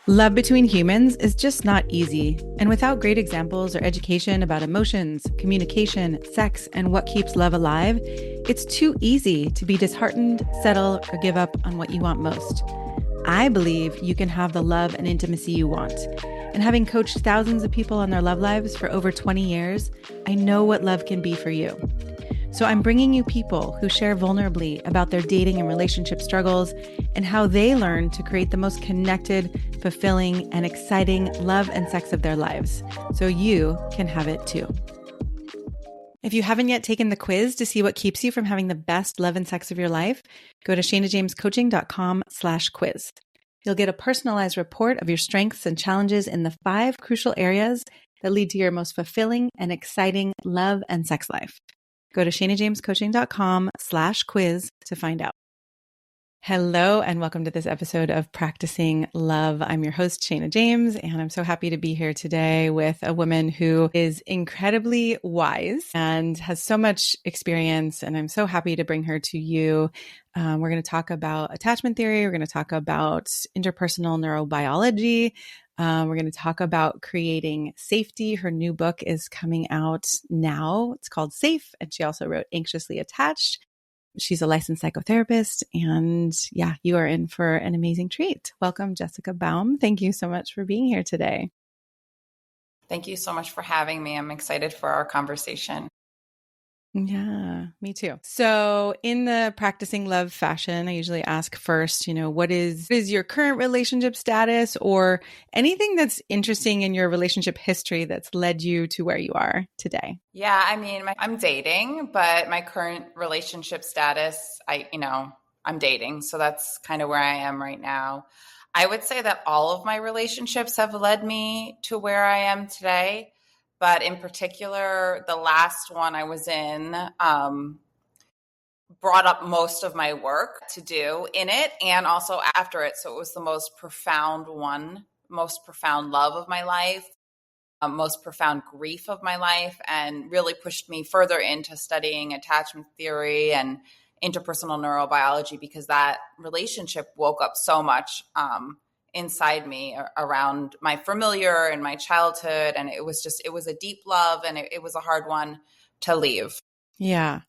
Love between humans is just not easy. And without great examples or education about emotions, communication, sex, and what keeps love alive, it's too easy to be disheartened, settle, or give up on what you want most. I believe you can have the love and intimacy you want. And having coached thousands of people on their love lives for over 20 years, I know what love can be for you. So I'm bringing you people who share vulnerably about their dating and relationship struggles and how they learn to create the most connected, fulfilling, and exciting love and sex of their lives, so you can have it too. If you haven't yet taken the quiz to see what keeps you from having the best love and sex of your life, go to shanajamescoaching.com/quiz. You'll get a personalized report of your strengths and challenges in the 5 crucial areas that lead to your most fulfilling and exciting love and sex life. Go to shanajamescoaching.com/quiz to find out. Hello, and welcome to this episode of Practicing Love. I'm your host, Shana James, and I'm so happy to be here today with a woman who is incredibly wise and has so much experience, and I'm so happy to bring her to you. We're going to talk about attachment theory. We're going to talk about interpersonal neurobiology. We're going to talk about creating safety. Her new book is coming out now. It's called Safe, and she also wrote Anxiously Attached. She's a licensed psychotherapist, and yeah, you are in for an amazing treat. Welcome, Jessica Baum. Thank you so much for being here today. Thank you so much for having me. I'm excited for our conversation. Yeah, me too. So in the practicing love fashion, I usually ask first, what is your current relationship status or anything that's interesting in your relationship history that's led you to where you are today? Yeah, I'm dating, but my current relationship status, I'm dating. So that's kind of where I am right now. I would say that all of my relationships have led me to where I am today. But in particular, the last one I was in brought up most of my work to do in it and also after it. So it was the most profound love of my life, most profound grief of my life, and really pushed me further into studying attachment theory and interpersonal neurobiology because that relationship woke up so much inside me around my familiar and my childhood. And it was a deep love, and it was a hard one to leave. Yeah.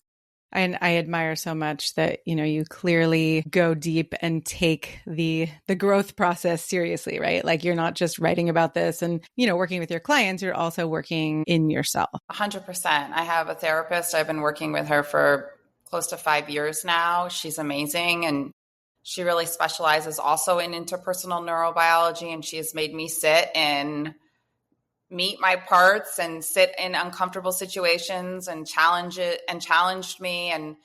And I admire so much that, you clearly go deep and take the growth process seriously, right? Like you're not just writing about this and, working with your clients, you're also working in yourself. 100%. I have a therapist. I've been working with her for close to 5 years now. She's amazing. And she really specializes also in interpersonal neurobiology. And she has made me sit and meet my parts and sit in uncomfortable situations and challenged me. And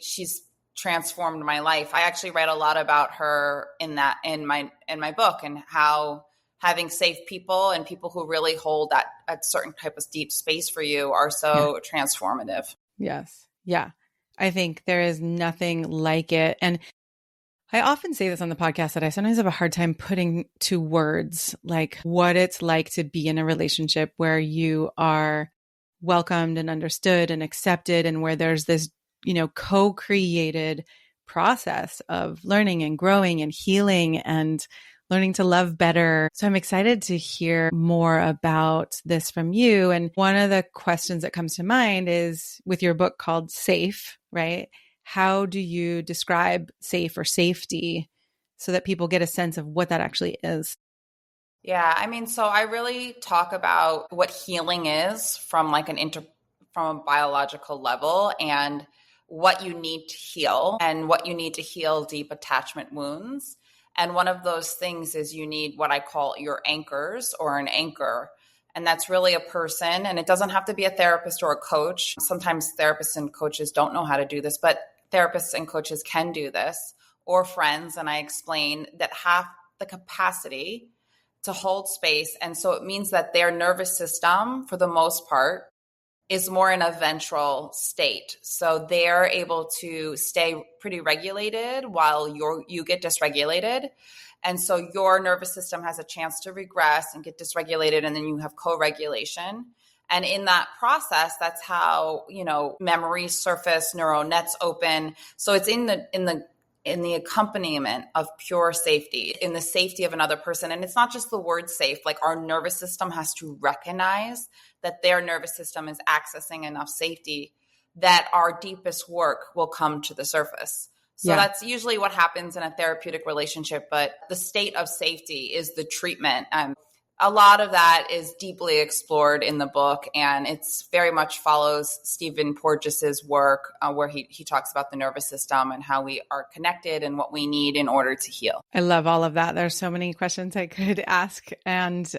she's transformed my life. I actually read a lot about her in my book, and how having safe people and people who really hold that a certain type of deep space for you are so transformative. Yes. Yeah. I think there is nothing like it. And I often say this on the podcast that I sometimes have a hard time putting to words like what it's like to be in a relationship where you are welcomed and understood and accepted, and where there's this, co-created process of learning and growing and healing and learning to love better. So I'm excited to hear more about this from you. And one of the questions that comes to mind is with your book called Safe, right? How do you describe safe or safety so that people get a sense of what that actually is? Yeah, so I really talk about what healing is from from a biological level, and what you need to heal, and what you need to heal deep attachment wounds. And one of those things is you need what I call your anchors, or an anchor. And that's really a person, and it doesn't have to be a therapist or a coach. Sometimes therapists and coaches don't know how to do this, but therapists and coaches can do this, or friends. And I explain that have the capacity to hold space. And so it means that their nervous system, for the most part, is more in a ventral state. So they're able to stay pretty regulated while you get dysregulated. And so your nervous system has a chance to regress and get dysregulated, and then you have co-regulation. And in that process, that's how, memories surface, neural nets open. So it's in the in the accompaniment of pure safety, in the safety of another person. And it's not just the word safe, like our nervous system has to recognize that their nervous system is accessing enough safety that our deepest work will come to the surface. So that's usually what happens in a therapeutic relationship, but the state of safety is the treatment. A lot of that is deeply explored in the book, and it's very much follows Stephen Porges's work, where he talks about the nervous system and how we are connected and what we need in order to heal. I love all of that. There's so many questions I could ask. And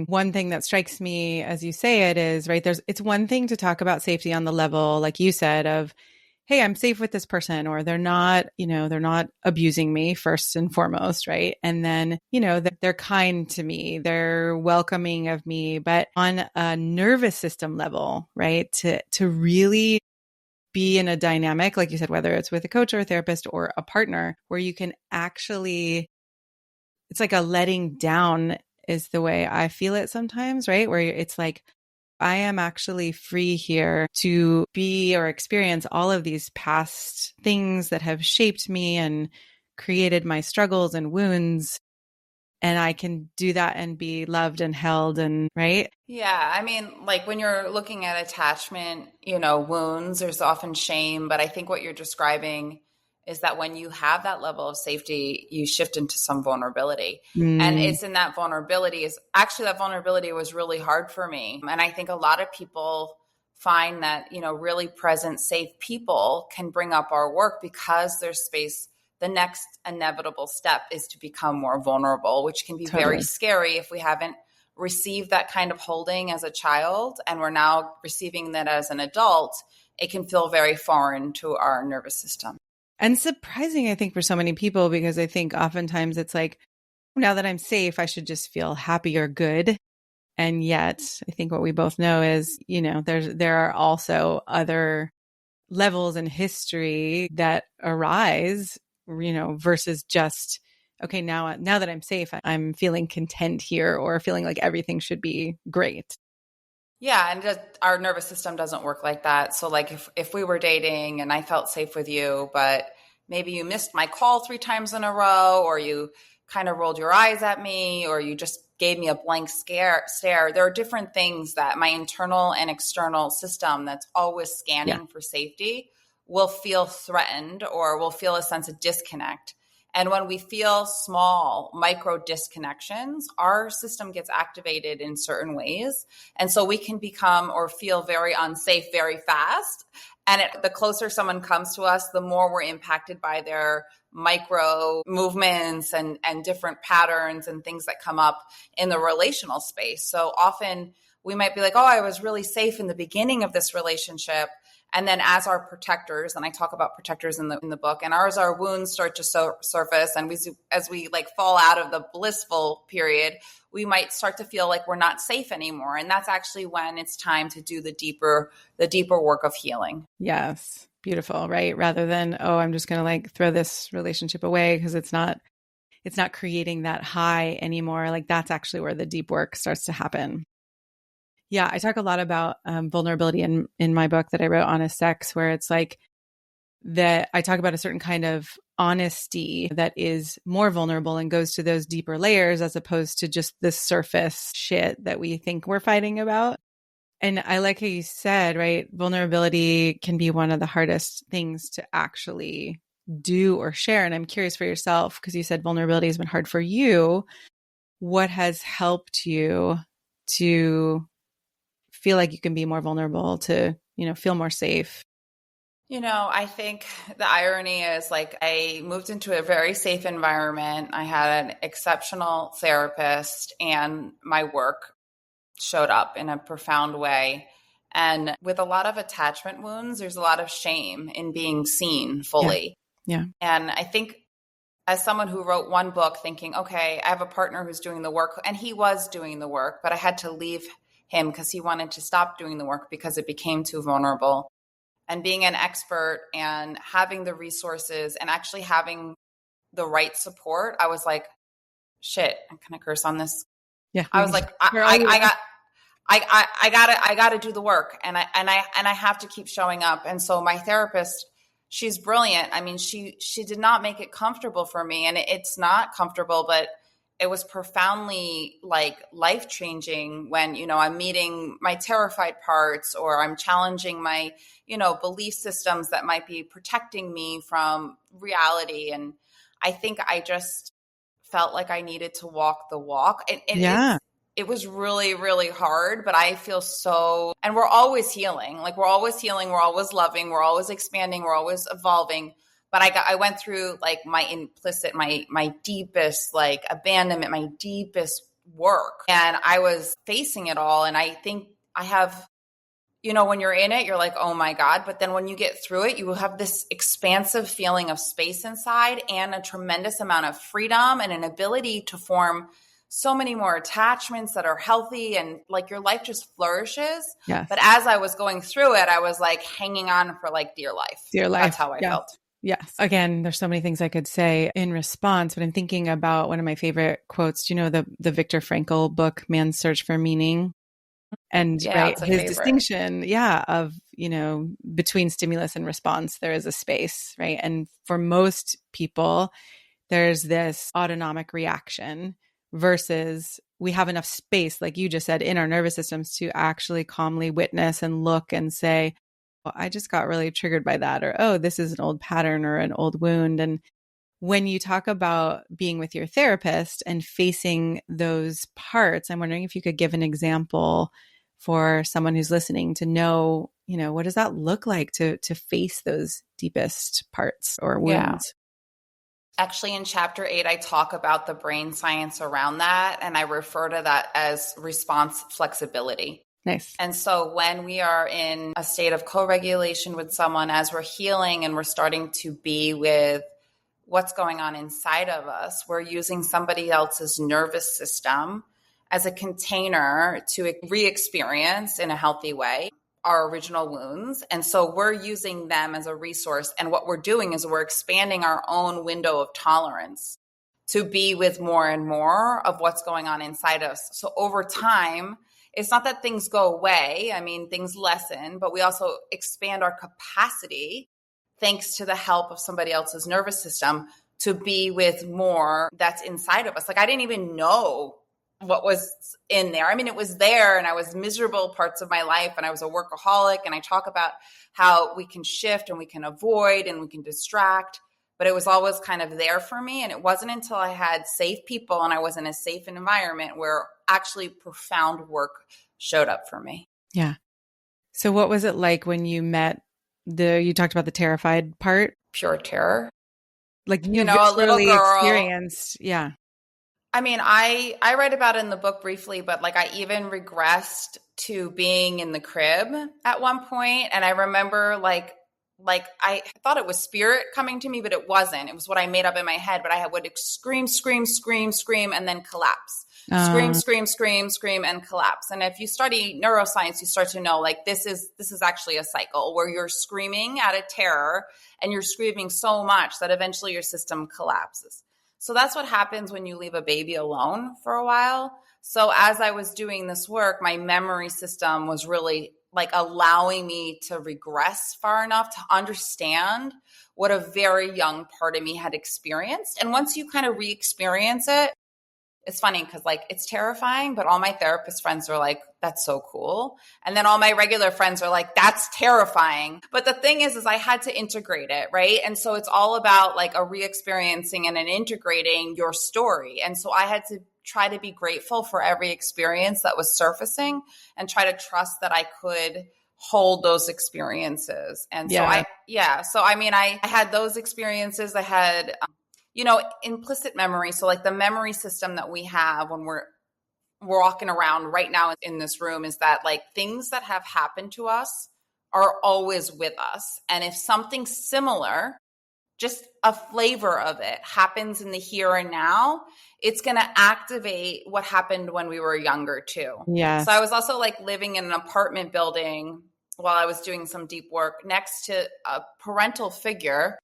one thing that strikes me as you say it is, right, it's one thing to talk about safety on the level, like you said, of, hey, I'm safe with this person, or they're not abusing me first and foremost, right? And then, that they're kind to me, they're welcoming of me. But on a nervous system level, right, to really be in a dynamic, like you said, whether it's with a coach or a therapist or a partner, where you can actually, it's like a letting down is the way I feel it sometimes, right? Where it's like, I am actually free here to be or experience all of these past things that have shaped me and created my struggles and wounds. And I can do that and be loved and held, and right? Yeah. I mean, like when you're looking at attachment, wounds, there's often shame. But I think what you're describing is that when you have that level of safety, you shift into some vulnerability. And it's in that vulnerability that vulnerability was really hard for me. And I think a lot of people find that, really present, safe people can bring up our work because there's space. The next inevitable step is to become more vulnerable, which can be very scary if we haven't received that kind of holding as a child and we're now receiving that as an adult. It can feel very foreign to our nervous system. And surprising, I think, for so many people, because I think oftentimes it's like, now that I'm safe, I should just feel happy or good. And yet I think what we both know is, there are also other levels in history that arise, versus just, okay, now that I'm safe, I'm feeling content here, or feeling like everything should be great. Yeah, and our nervous system doesn't work like that. So like if we were dating and I felt safe with you, but maybe you missed my call 3 times in a row, or you kind of rolled your eyes at me, or you just gave me a blank stare. There are different things that my internal and external system that's always scanning for safety will feel threatened, or will feel a sense of disconnect. And when we feel small micro disconnections, our system gets activated in certain ways. And so we can become or feel very unsafe very fast. And the closer someone comes to us, the more we're impacted by their micro movements and different patterns and things that come up in the relational space. So often we might be like, oh, I was really safe in the beginning of this relationship. And then as our protectors, and I talk about protectors in the book, and as our wounds start to surface, and as we like fall out of the blissful period, we might start to feel like we're not safe anymore. And that's actually when it's time to do the deeper work of healing. Yes. Beautiful. Right. Rather than, oh, I'm just going to like throw this relationship away because it's not creating that high anymore. Like that's actually where the deep work starts to happen. Yeah, I talk a lot about vulnerability in my book that I wrote, Honest Sex, where it's like that I talk about a certain kind of honesty that is more vulnerable and goes to those deeper layers, as opposed to just the surface shit that we think we're fighting about. And I like how you said, right, vulnerability can be one of the hardest things to actually do or share. And I'm curious for yourself, because you said vulnerability has been hard for you. What has helped you to feel like you can be more vulnerable, to, feel more safe? I think the irony is like I moved into a very safe environment. I had an exceptional therapist, and my work showed up in a profound way. And with a lot of attachment wounds, there's a lot of shame in being seen fully. Yeah. And I think as someone who wrote one book thinking, okay, I have a partner who's doing the work, and he was doing the work, but I had to leave him because he wanted to stop doing the work because it became too vulnerable. And being an expert and having the resources and actually having the right support, I was like, shit, can I curse on this? Yeah. I was like, I gotta do the work, and I have to keep showing up. And so my therapist she's brilliant. I mean, she did not make it comfortable for me, and it's not comfortable, but it was profoundly like life changing when, I'm meeting my terrified parts, or I'm challenging my, belief systems that might be protecting me from reality. And I think I just felt like I needed to walk the walk. And Yeah. it was really, really hard, but I feel so, and we're always healing. Like we're always healing. We're always loving. We're always expanding. We're always evolving. But I went through like my implicit, my deepest like abandonment, my deepest work. And I was facing it all. And I think I have, when you're in it, you're like, oh my God. But then when you get through it, you will have this expansive feeling of space inside and a tremendous amount of freedom and an ability to form so many more attachments that are healthy, and like your life just flourishes. Yes. But as I was going through it, I was like hanging on for like dear life. Dear life. That's how I felt. Yes. Again, there's so many things I could say in response, but I'm thinking about one of my favorite quotes. Do you know the Viktor Frankl book, Man's Search for Meaning? And right, his distinction, of, between stimulus and response, there is a space, right? And for most people, there's this autonomic reaction versus we have enough space, like you just said, in our nervous systems to actually calmly witness and look and say, well, I just got really triggered by that, or, oh, this is an old pattern or an old wound. And when you talk about being with your therapist and facing those parts, I'm wondering if you could give an example for someone who's listening to know, what does that look like to face those deepest parts or wounds? Yeah. Actually, in chapter 8, I talk about the brain science around that, and I refer to that as response flexibility. Nice. And so when we are in a state of co-regulation with someone, as we're healing and we're starting to be with what's going on inside of us, we're using somebody else's nervous system as a container to re-experience in a healthy way our original wounds. And so we're using them as a resource. And what we're doing is we're expanding our own window of tolerance to be with more and more of what's going on inside us. So over time, it's not that things go away. I mean, things lessen, but we also expand our capacity, thanks to the help of somebody else's nervous system, to be with more that's inside of us. Like I didn't even know what was in there. I mean, it was there, and I was miserable parts of my life, and I was a workaholic, and I talk about how we can shift and we can avoid and we can distract, but it was always kind of there for me. And it wasn't until I had safe people and I was in a safe environment where actually profound work showed up for me. Yeah. So what was it like when you met you talked about the terrified part? Pure terror. Like, a little girl experienced. Yeah. I mean, I write about it in the book briefly, but like I even regressed to being in the crib at one point. And I remember like I thought it was spirit coming to me, but it wasn't. It was what I made up in my head, but I would scream, scream, scream, scream, and then collapse. Scream, scream, scream, scream, and collapse. And if you study neuroscience, you start to know like this is actually a cycle where you're screaming out of terror and you're screaming so much that eventually your system collapses. So that's what happens when you leave a baby alone for a while. So as I was doing this work, my memory system was really like allowing me to regress far enough to understand what a very young part of me had experienced. And once you kind of re-experience it, it's funny because like it's terrifying, but all my therapist friends are like, that's so cool. And then all my regular friends are like, that's terrifying. But the thing is I had to integrate it, right? And so it's all about like a re-experiencing and an integrating your story. And so I had to try to be grateful for every experience that was surfacing and try to trust that I could hold those experiences. And so I had those experiences. I had implicit memory. So like the memory system that we have when we're walking around right now in this room is that like things that have happened to us are always with us. And if something similar, just a flavor of it happens in the here and now, it's going to activate what happened when we were younger too. Yeah. So I was also like living in an apartment building while I was doing some deep work next to a parental figure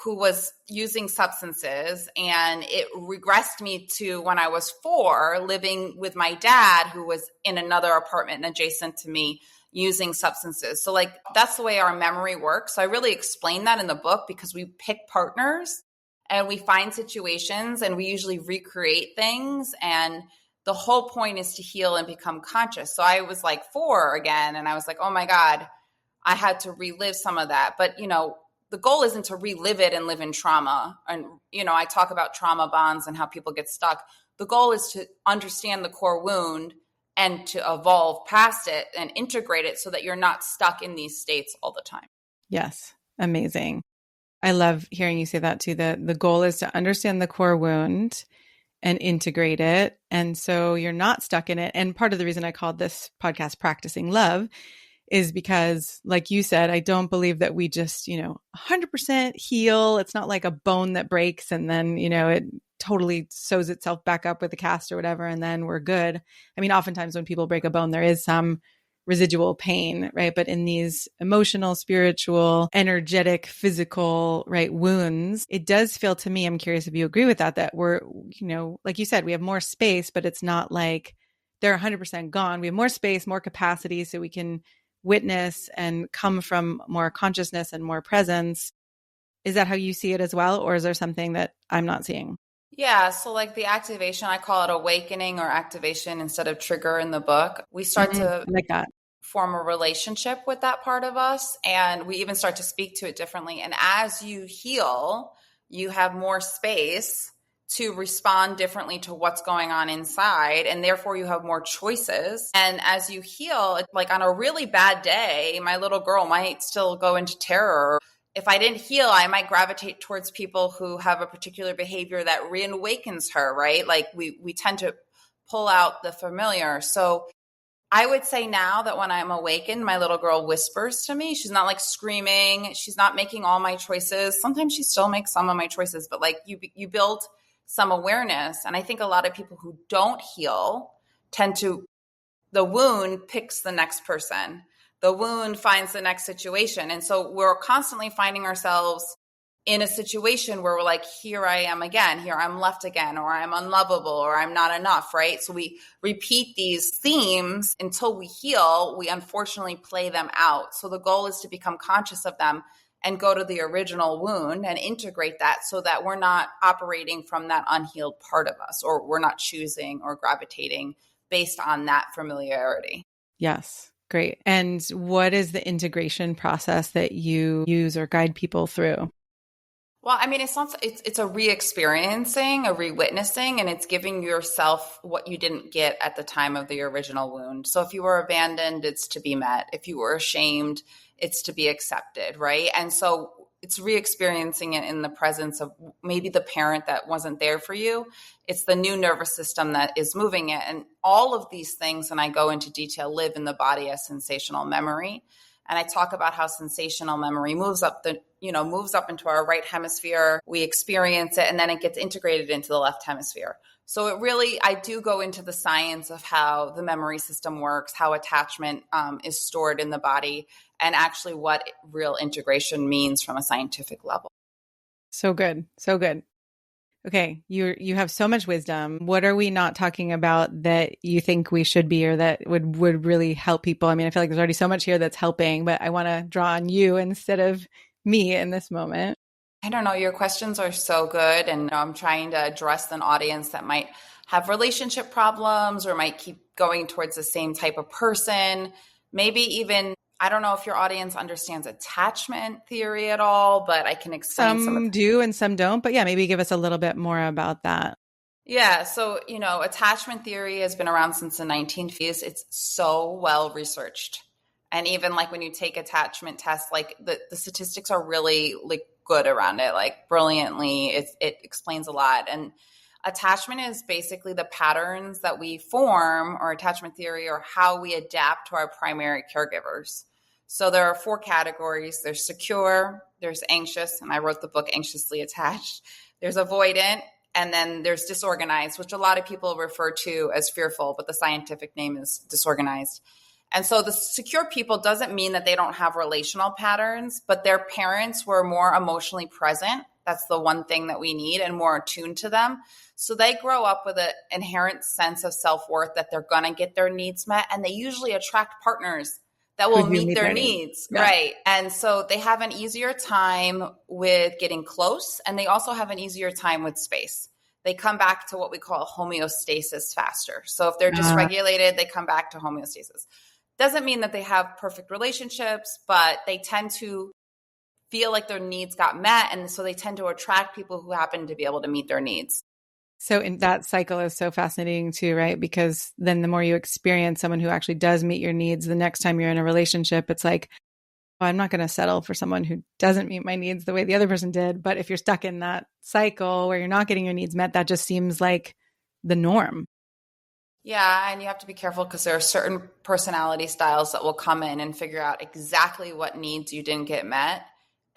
who was using substances, and it regressed me to when I was 4, living with my dad, who was in another apartment adjacent to me, using substances. So like, that's the way our memory works. So I really explain that in the book, because we pick partners and we find situations and we usually recreate things. And the whole point is to heal and become conscious. So I was like 4 again, and I was like, oh my God, I had to relive some of that. But, the goal isn't to relive it and live in trauma. And, I talk about trauma bonds and how people get stuck. The goal is to understand the core wound and to evolve past it and integrate it so that you're not stuck in these states all the time. Yes. Amazing. I love hearing you say that too. The goal is to understand the core wound and integrate it. And so you're not stuck in it. And part of the reason I called this podcast Practicing Love is because, like you said, I don't believe that we just, 100% heal. It's not like a bone that breaks and then, it totally sews itself back up with a cast or whatever, and then we're good. I mean, oftentimes when people break a bone, there is some residual pain, right? But in these emotional, spiritual, energetic, physical, right, wounds, it does feel to me, I'm curious if you agree with that we're, like you said, we have more space, but it's not like they're 100% gone. We have more space, more capacity, so we can witness and come from more consciousness and more presence. Is that how you see it as well? Or is there something that I'm not seeing? Yeah. So like the activation, I call it awakening or activation instead of trigger in the book. We start to I like that. Form a relationship with that part of us. And we even start to speak to it differently. And as you heal, you have more space to respond differently to what's going on inside. And therefore you have more choices. And as you heal, like on a really bad day, my little girl might still go into terror. If I didn't heal, I might gravitate towards people who have a particular behavior that reawakens her, right? Like we tend to pull out the familiar. So I would say now that when I'm awakened, my little girl whispers to me. She's not like screaming. She's not making all my choices. Sometimes she still makes some of my choices, but like you build some awareness. And I think a lot of people who don't heal the wound picks the next person. The wound finds the next situation. And so we're constantly finding ourselves in a situation where we're like, here I am again, here I'm left again, or I'm unlovable, or I'm not enough, right? So we repeat these themes until we heal. We unfortunately play them out. So the goal is to become conscious of them and go to the original wound and integrate that so that we're not operating from that unhealed part of us, or we're not choosing or gravitating based on that familiarity. Yes. Great. And what is the integration process that you use or guide people through? Well, I mean, it's a re-experiencing, a re-witnessing, and it's giving yourself what you didn't get at the time of the original wound. So if you were abandoned, it's to be met. If you were ashamed, it's to be accepted, right? And so it's re-experiencing it in the presence of maybe the parent that wasn't there for you. It's the new nervous system that is moving it. And all of these things, and I go into detail, live in the body as sensational memory. And I talk about how sensational memory moves up into our right hemisphere. We experience it, and then it gets integrated into the left hemisphere. So I do go into the science of how the memory system works, how attachment is stored in the body, and actually what real integration means from a scientific level. So good. So good. Okay. You have so much wisdom. What are we not talking about that you think we should be, or that would really help people? I mean, I feel like there's already so much here that's helping, but I want to draw on you instead of me in this moment. I don't know. Your questions are so good. And I'm trying to address an audience that might have relationship problems or might keep going towards the same type of person. Maybe even, I don't know if your audience understands attachment theory at all, but I can explain some do and some don't. But yeah, maybe give us a little bit more about that. Yeah. So, attachment theory has been around since the 1950s. It's so well researched. And even like when you take attachment tests, like the statistics are really like good around it, like brilliantly. It explains a lot. And attachment is basically the patterns that we form, or attachment theory, or how we adapt to our primary caregivers. So there are 4 categories. There's secure, there's anxious, and I wrote the book Anxiously Attached. There's avoidant, and then there's disorganized, which a lot of people refer to as fearful, but the scientific name is disorganized. And so the secure people doesn't mean that they don't have relational patterns, but their parents were more emotionally present. That's the one thing that we need, and more attuned to them. So they grow up with an inherent sense of self-worth that they're going to get their needs met. And they usually attract partners that will meet their needs. Yeah. Right. And so they have an easier time with getting close, and they also have an easier time with space. They come back to what we call homeostasis faster. So if they're dysregulated, they come back to homeostasis. Doesn't mean that they have perfect relationships, but they tend to feel like their needs got met. And so they tend to attract people who happen to be able to meet their needs. So in that cycle is so fascinating too, right? Because then the more you experience someone who actually does meet your needs, the next time you're in a relationship, it's like, oh, I'm not going to settle for someone who doesn't meet my needs the way the other person did. But if you're stuck in that cycle where you're not getting your needs met, that just seems like the norm. Yeah, and you have to be careful because there are certain personality styles that will come in and figure out exactly what needs you didn't get met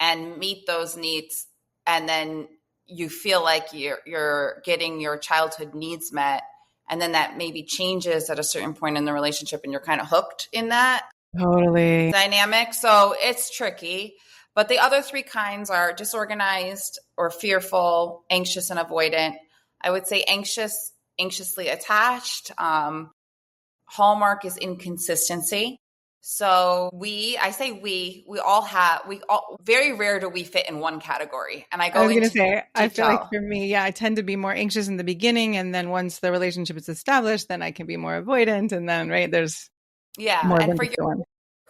and meet those needs. And then you feel like you're getting your childhood needs met. And then that maybe changes at a certain point in the relationship and you're kind of hooked in that Totally dynamic. So it's tricky. But the other three kinds are disorganized or fearful, anxious, and avoidant. I would say anxiously attached. Hallmark is inconsistency. So we all very rare do we fit in one category. And I was going into to say, I feel like detail. for me, I tend to be more anxious in the beginning. And then once the relationship is established, then I can be more avoidant. And then, right, there's more And than just one.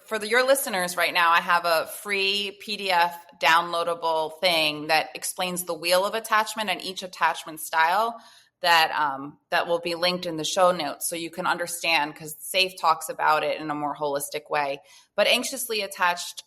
For your listeners right now, I have a free PDF downloadable thing that explains the wheel of attachment and each attachment style that will be linked in the show notes so you can understand, because SAFE talks about it in a more holistic way. But anxiously attached,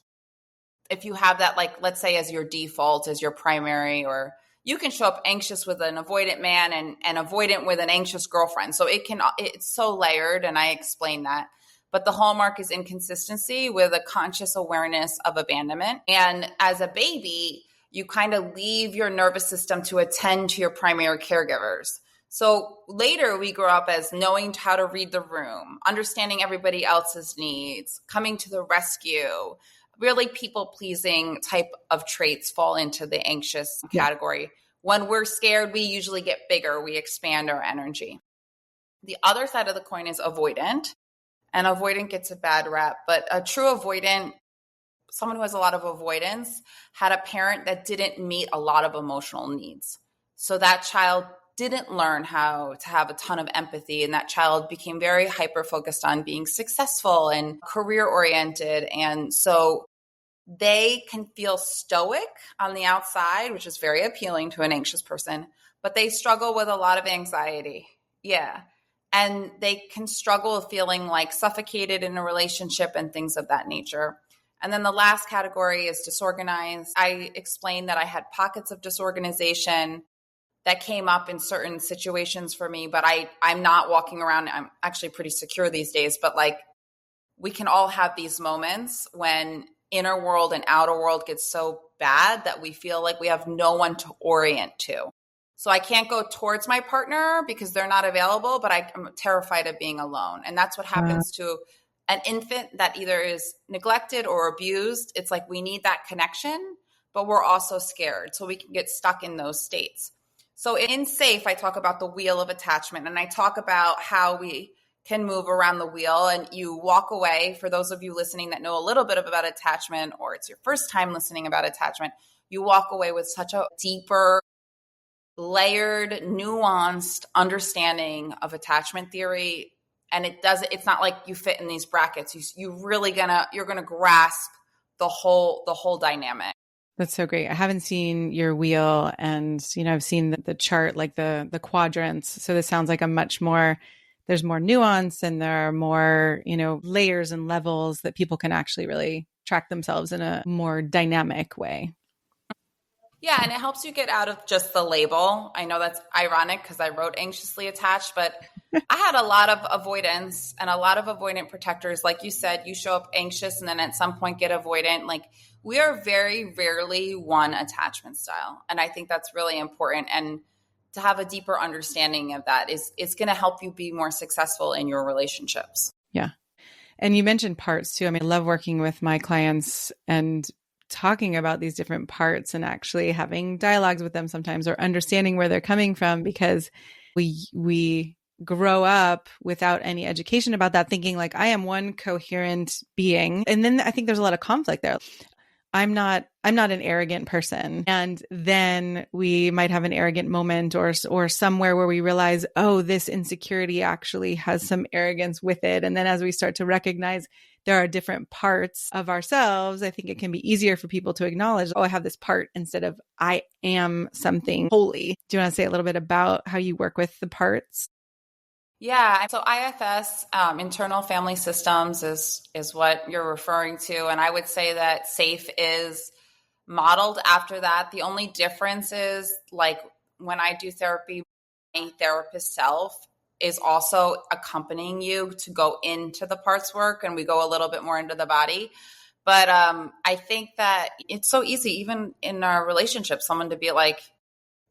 if you have that, like, let's say as your default, as your primary, or you can show up anxious with an avoidant man and avoidant with an anxious girlfriend. So it's so layered, and I explain that. But the hallmark is inconsistency with a conscious awareness of abandonment. And as a baby, you kind of leave your nervous system to attend to your primary caregivers. So later we grow up as knowing how to read the room, understanding everybody else's needs, coming to the rescue. Really people-pleasing type of traits fall into the anxious category. When we're scared, we usually get bigger. We expand our energy. The other side of the coin is avoidant. And avoidant gets a bad rap, but a true avoidant, someone who has a lot of avoidance, had a parent that didn't meet a lot of emotional needs. So that child didn't learn how to have a ton of empathy, and that child became very hyper-focused on being successful and career-oriented. And so they can feel stoic on the outside, which is very appealing to an anxious person, but they struggle with a lot of anxiety. Yeah. And they can struggle feeling like suffocated in a relationship and things of that nature. And then the last category is disorganized. I explained that I had pockets of disorganization that came up in certain situations for me, but I'm not walking around. I'm actually pretty secure these days, but like we can all have these moments when inner world and outer world gets so bad that we feel like we have no one to orient to. So I can't go towards my partner because they're not available, but I'm terrified of being alone. And that's what happens to an infant that either is neglected or abused. It's like we need that connection, but we're also scared. So we can get stuck in those states. So in SAFE, I talk about the wheel of attachment, and I talk about how we can move around the wheel, and you walk away. For those of you listening that know a little bit about attachment, or it's your first time listening about attachment, you walk away with such a deeper, layered, nuanced understanding of attachment theory. And it's not like you fit in these brackets. You're gonna grasp the whole dynamic. That's so great. I haven't seen your wheel, and I've seen the chart, like the quadrants. So this sounds like there's more nuance, and there are more, layers and levels that people can actually really track themselves in a more dynamic way. Yeah, and it helps you get out of just the label. I know that's ironic because I wrote anxiously attached, but I had a lot of avoidance and a lot of avoidant protectors. Like you said, you show up anxious and then at some point get avoidant. Like we are very rarely one attachment style. And I think that's really important. And to have a deeper understanding of that is going to help you be more successful in your relationships. Yeah. And you mentioned parts too. I mean, I love working with my clients and talking about these different parts and actually having dialogues with them sometimes, or understanding where they're coming from, because we grow up without any education about that, thinking like I am one coherent being. And then I think there's a lot of conflict there. I'm not an arrogant person. And then we might have an arrogant moment or somewhere where we realize, oh, this insecurity actually has some arrogance with it. And then as we start to recognize there are different parts of ourselves, I think it can be easier for people to acknowledge, oh, I have this part, instead of I am something wholly. Do you want to say a little bit about how you work with the parts? Yeah. So IFS, internal family systems, is what you're referring to. And I would say that SAFE is modeled after that. The only difference is, like, when I do therapy, my therapist self is also accompanying you to go into the parts work, and we go a little bit more into the body. But I think that it's so easy, even in our relationship, someone to be like,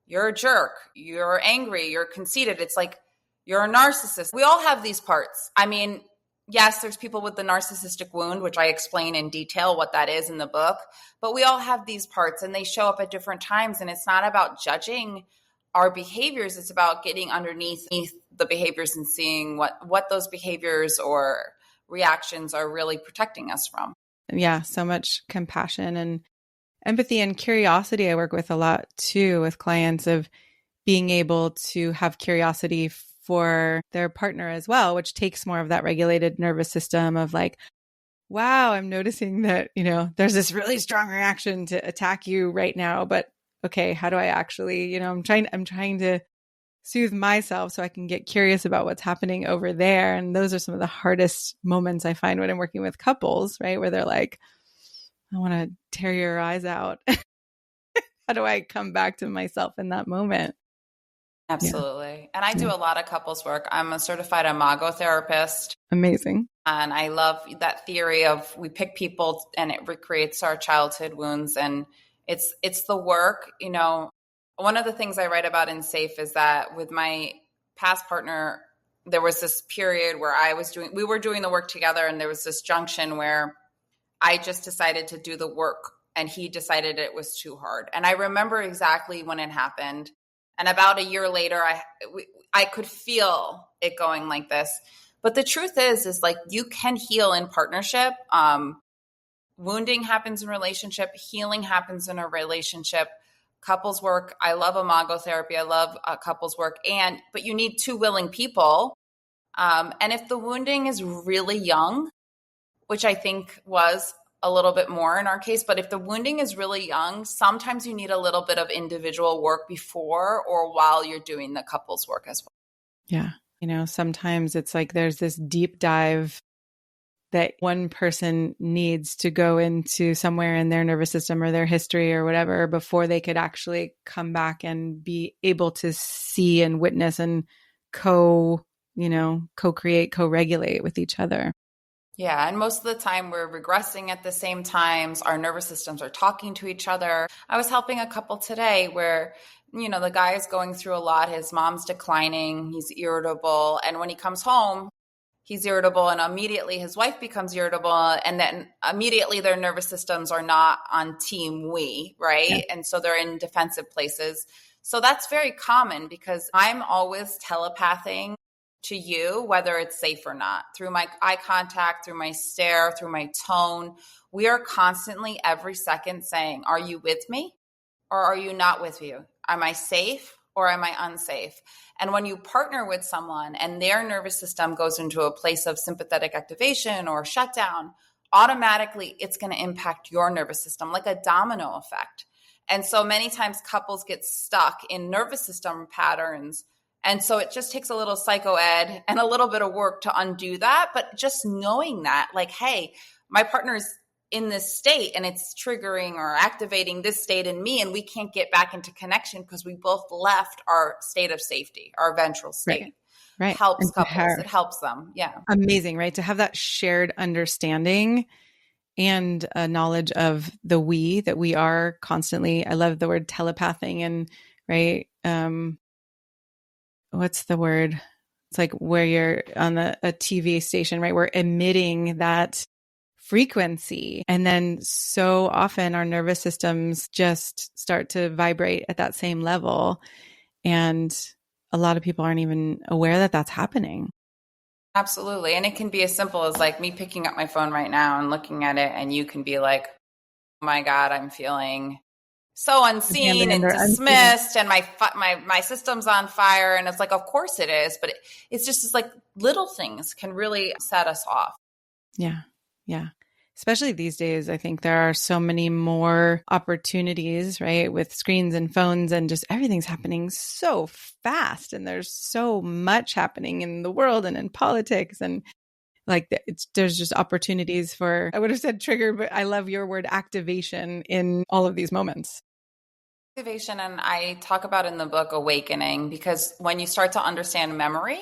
you're a jerk, you're angry, you're conceited. It's like, you're a narcissist. We all have these parts. I mean, yes, there's people with the narcissistic wound, which I explain in detail what that is in the book, but we all have these parts and they show up at different times. And it's not about judging our behaviors. It's about getting underneath the behaviors and seeing what those behaviors or reactions are really protecting us from. Yeah, so much compassion and empathy and curiosity. I work with a lot too with clients, of being able to have curiosity for their partner as well, which takes more of that regulated nervous system of like, wow, I'm noticing that, there's this really strong reaction to attack you right now, but okay, how do I actually, I'm trying to soothe myself so I can get curious about what's happening over there. And those are some of the hardest moments I find when I'm working with couples, right? Where they're like, I want to tear your eyes out. How do I come back to myself in that moment? Absolutely. Yeah. And I do a lot of couples work. I'm a certified imago therapist. Amazing. And I love that theory of we pick people and it recreates our childhood wounds. And it's the work. One of the things I write about in SAFE is that with my past partner, there was this period where we were doing the work together, and there was this junction where I just decided to do the work and he decided it was too hard. And I remember exactly when it happened. And about a year later, I could feel it going like this. But the truth is like, you can heal in partnership. Wounding happens in relationship. Healing happens in a relationship. Couples work. I love imago therapy. I love couples work. But you need two willing people. And if the wounding is really young, which I think was a little bit more in our case, but if the wounding is really young, sometimes you need a little bit of individual work before or while you're doing the couples work as well. Yeah. Sometimes it's like there's this deep dive that one person needs to go into somewhere in their nervous system or their history or whatever before they could actually come back and be able to see and witness and co-create, co-regulate with each other. Yeah. And most of the time we're regressing at the same times. Our nervous systems are talking to each other. I was helping a couple today where, the guy is going through a lot. His mom's declining. He's irritable. And when he comes home, he's irritable, and immediately his wife becomes irritable. And then immediately their nervous systems are not on team we, right? Yeah. And so they're in defensive places. So that's very common because I'm always telepathing to you, whether it's safe or not, through my eye contact, through my stare, through my tone. We are constantly every second saying, are you with me or are you not with you? Am I safe or am I unsafe? And when you partner with someone and their nervous system goes into a place of sympathetic activation or shutdown, automatically it's going to impact your nervous system like a domino effect. And so many times couples get stuck in nervous system patterns. And so it just takes a little psycho ed and a little bit of work to undo that. But just knowing that, like, hey, my partner's in this state and it's triggering or activating this state in me, and we can't get back into connection because we both left our state of safety, our ventral state. Right. Helps couples. It helps them. Yeah. Amazing, right? To have that shared understanding and a knowledge of the we, that we are constantly, I love the word telepathing, and right. What's the word? It's like where you're on a TV station, right? We're emitting that frequency. And then so often our nervous systems just start to vibrate at that same level. And a lot of people aren't even aware that that's happening. Absolutely. And it can be as simple as like me picking up my phone right now and looking at it, and you can be like, oh my God, I'm feeling so unseen Abandoned and or unseen. dismissed, and my system's on fire. And it's like, of course it is, but it's just it's like little things can really set us off. Yeah. Yeah. Especially these days, I think there are so many more opportunities, right? With screens and phones, and just everything's happening so fast. And there's so much happening in the world and in politics. And like there's just opportunities for, I would have said trigger, but I love your word activation in all of these moments. Activation, and I talk about in the book awakening, because when you start to understand memory,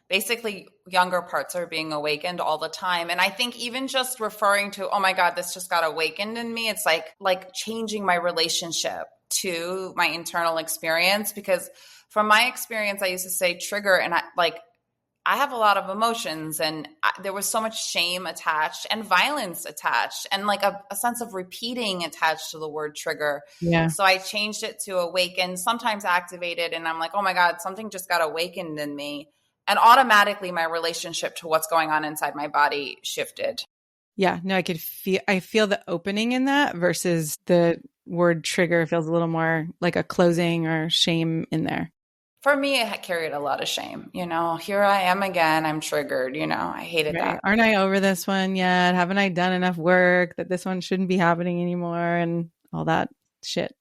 basically younger parts are being awakened all the time. And I think even just referring to, oh my God, this just got awakened in me, it's like changing my relationship to my internal experience. Because from my experience, I used to say trigger, and I have a lot of emotions, and there was so much shame attached and violence attached, and like a sense of repeating attached to the word trigger. Yeah. So I changed it to awaken, sometimes activated. And I'm like, oh my God, something just got awakened in me. And automatically my relationship to what's going on inside my body shifted. Yeah. No, I feel the opening in that versus the word trigger feels a little more like a closing or shame in there. For me, it carried a lot of shame. Here I am again. I'm triggered. I hated Right. that. Aren't I over this one yet? Haven't I done enough work that this one shouldn't be happening anymore and all that shit?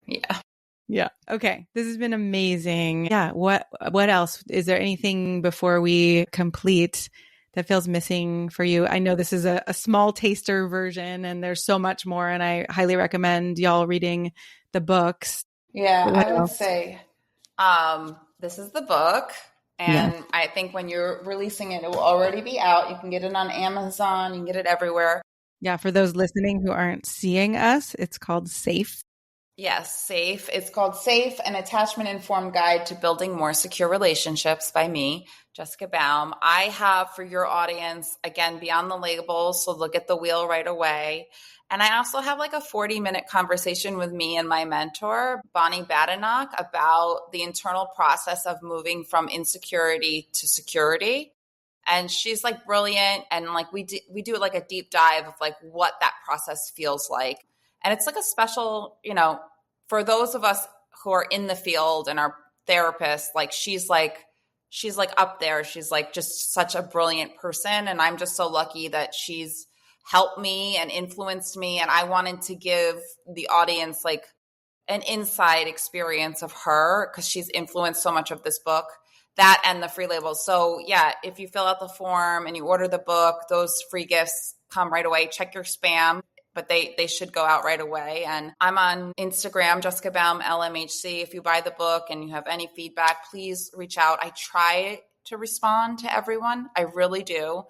Yeah. Yeah. Okay. This has been amazing. Yeah. What else? Is there anything before we complete that feels missing for you? I know this is a small taster version and there's so much more, and I highly recommend y'all reading the books. Yeah, But what I would else? say this is the book. Yeah. And I think when you're releasing it, it will already be out. You can get it on Amazon. You can get it everywhere. Yeah. For those listening who aren't seeing us, it's called Safe. Yes, Safe. It's called Safe, an attachment informed guide to building more secure relationships by me, Jessica Baum. I have for your audience, again, beyond the labels, so look at the wheel right away. And I also have like a 40-minute conversation with me and my mentor, Bonnie Badenoch, about the internal process of moving from insecurity to security. And she's like brilliant. And like we do like a deep dive of like what that process feels like. And it's like a special, for those of us who are in the field and are therapists, like she's like up there. She's like just such a brilliant person. And I'm just so lucky that she's helped me and influenced me. And I wanted to give the audience like an inside experience of her, because she's influenced so much of this book, that and the free labels. So yeah, if you fill out the form and you order the book, those free gifts come right away. Check your spam, but they should go out right away. And I'm on Instagram, Jessica Baum, LMHC. If you buy the book and you have any feedback, please reach out. I try to respond to everyone. I really do.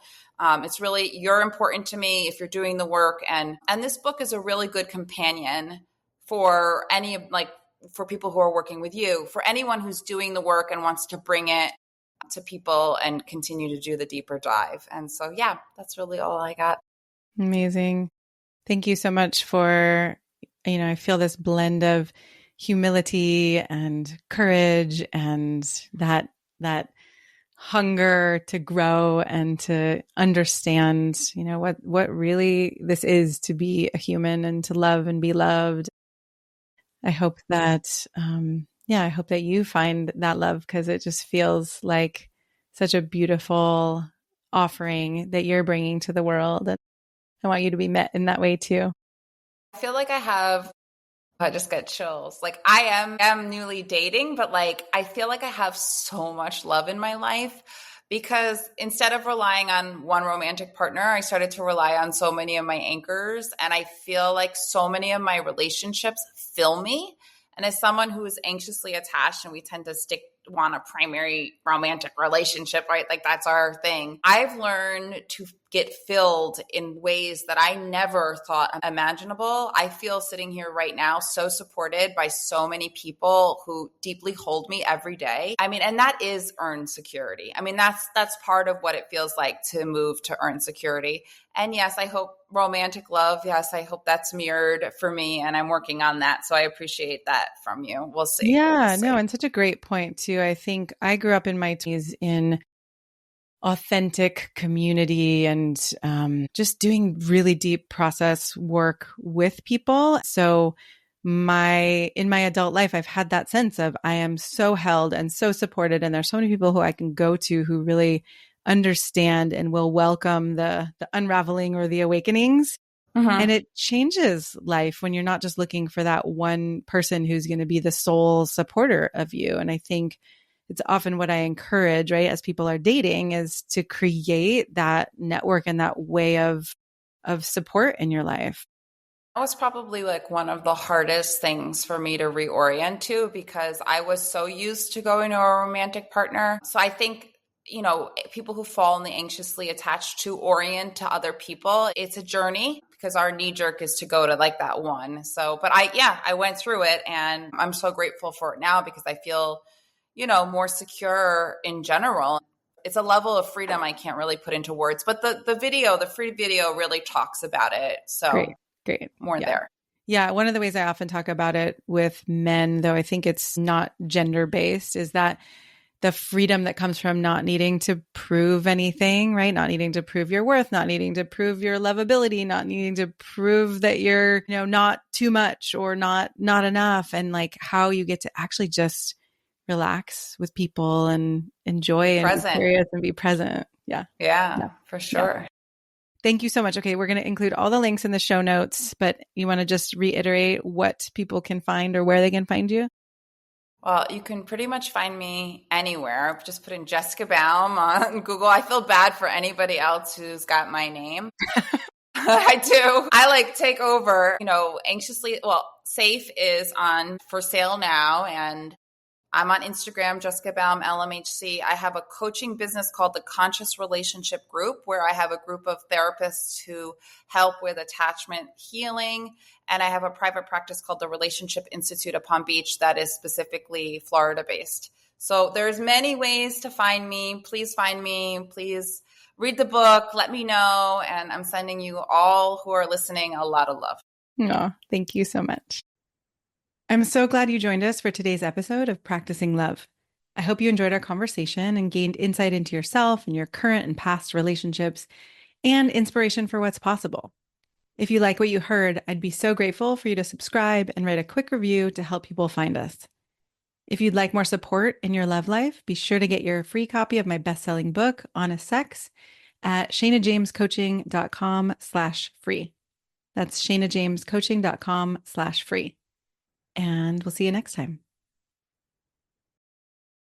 It's really, you're important to me if you're doing the work. And this book is a really good companion for for people who are working with you, for anyone who's doing the work and wants to bring it to people and continue to do the deeper dive. And so, yeah, that's really all I got. Amazing. Thank you so much for, I feel this blend of humility and courage and that hunger to grow and to understand, what really this is to be a human and to love and be loved. I hope that, I hope that you find that love, because it just feels like such a beautiful offering that you're bringing to the world. And I want you to be met in that way too. I feel like I just get chills. Like I am newly dating, but like I feel like I have so much love in my life, because instead of relying on one romantic partner, I started to rely on so many of my anchors. And I feel like so many of my relationships fill me. And as someone who is anxiously attached, and we tend to stick want a primary romantic relationship, right? Like that's our thing. I've learned to get filled in ways that I never thought imaginable. I feel sitting here right now so supported by so many people who deeply hold me every day. I mean, and that is earned security. I mean, that's part of what it feels like to move to earn security. And yes, I hope romantic love. Yes, I hope that's mirrored for me, and I'm working on that. So I appreciate that from you. We'll see. Yeah, no, and such a great point too. I think I grew up in my teens in authentic community and just doing really deep process work with people. So in my adult life, I've had that sense of I am so held and so supported, and there's so many people who I can go to who really understand and will welcome the unraveling or the awakenings. And it changes life when you're not just looking for that one person who's going to be the sole supporter of you. And I think it's often what I encourage, right, as people are dating, is to create that network and that way of support in your life. That was probably like one of the hardest things for me to reorient to, because I was so used to going to a romantic partner. So I think, people who fall in the anxiously attached to orient to other people, it's a journey because our knee jerk is to go to like that one. So, but I went through it, and I'm so grateful for it now because I feel, more secure in general. It's a level of freedom I can't really put into words, but the free video really talks about it. So Great. More there. Yeah. One of the ways I often talk about it with men, though I think it's not gender based, is that the freedom that comes from not needing to prove anything, right? Not needing to prove your worth, not needing to prove your lovability, not needing to prove that you're, not too much or not enough. And like how you get to actually just relax with people and enjoy and be curious and be present. Yeah, for sure. Yeah. Thank you so much. Okay, we're going to include all the links in the show notes, but you want to just reiterate what people can find or where they can find you? Well, you can pretty much find me anywhere. Just put in Jessica Baum on Google. I feel bad for anybody else who's got my name. I do. I like take over, anxiously. Well, Safe is on for sale now, and I'm on Instagram, Jessica Baum, LMHC. I have a coaching business called the Conscious Relationship Group, where I have a group of therapists who help with attachment healing. And I have a private practice called the Relationship Institute of Palm Beach that is specifically Florida-based. So there's many ways to find me. Please find me. Please read the book. Let me know. And I'm sending you all who are listening a lot of love. Oh, thank you so much. I'm so glad you joined us for today's episode of Practicing Love. I hope you enjoyed our conversation and gained insight into yourself and your current and past relationships and inspiration for what's possible. If you like what you heard, I'd be so grateful for you to subscribe and write a quick review to help people find us. If you'd like more support in your love life, be sure to get your free copy of my best-selling book, Honest Sex, at shanajamescoaching.com/free. That's shanajamescoaching.com/free. And we'll see you next time.